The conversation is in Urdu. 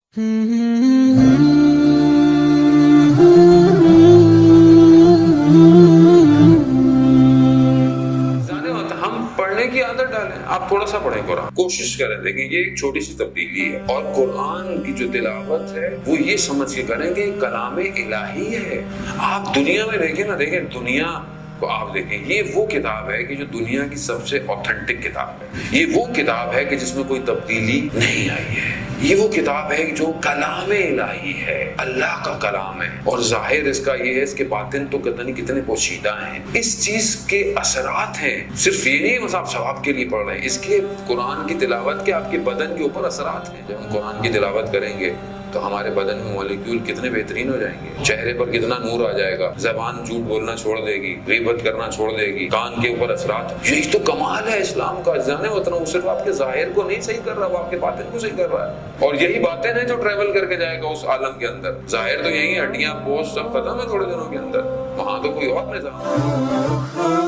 ہم پڑھنے کی عادت ڈالیں، آپ تھوڑا سا پڑھیں قرآن، کوشش کریں، دیکھیں یہ ایک چھوٹی سی تبدیلی ہے، اور قرآن کی جو تلاوت ہے وہ یہ سمجھ کے کریں کہ کلام الہی ہے۔ آپ دنیا میں دیکھیں نا، دیکھیں دنیا کو آپ دیکھیں، یہ وہ کتاب ہے کہ جو دنیا کی سب سے اوتھینٹک کتاب ہے، یہ وہ کتاب ہے کہ جس میں کوئی تبدیلی نہیں آئی ہے، یہ وہ کتاب ہے جو کلام الہی ہے، اللہ کا کلام ہے، اور ظاہر اس کا یہ ہے، اس کے باطن تو کتنے پوشیدہ ہیں، اس چیز کے اثرات ہیں، صرف یہ نہیں بس آپ ثواب کے لیے پڑھ رہے ہیں، اس کے قرآن کی تلاوت کے آپ کے بدن کے اوپر اثرات ہیں۔ جب ہم قرآن کی تلاوت کریں گے تو ہمارے بدن میں مالیکیول کتنے بہترین ہو جائیں گے، چہرے پر کتنا نور آ جائے گا، زبان جھوٹ بولنا چھوڑ دے گی، غیبت کرنا چھوڑ دے گی، کان کے اوپر اثرات۔ یہی تو کمال ہے اسلام کا، جانے وہ صرف آپ کے ظاہر کو نہیں صحیح کر رہا، وہ آپ کے باطن کو صحیح کر رہا ہے، اور یہی باتیں ہیں جو ٹریول کر کے جائے گا اس عالم کے اندر۔ ظاہر تو یہی ہڈیاں پوسٹ سب ختم ہے تھوڑے دنوں کے اندر، وہاں تو کوئی اور نظام ہے۔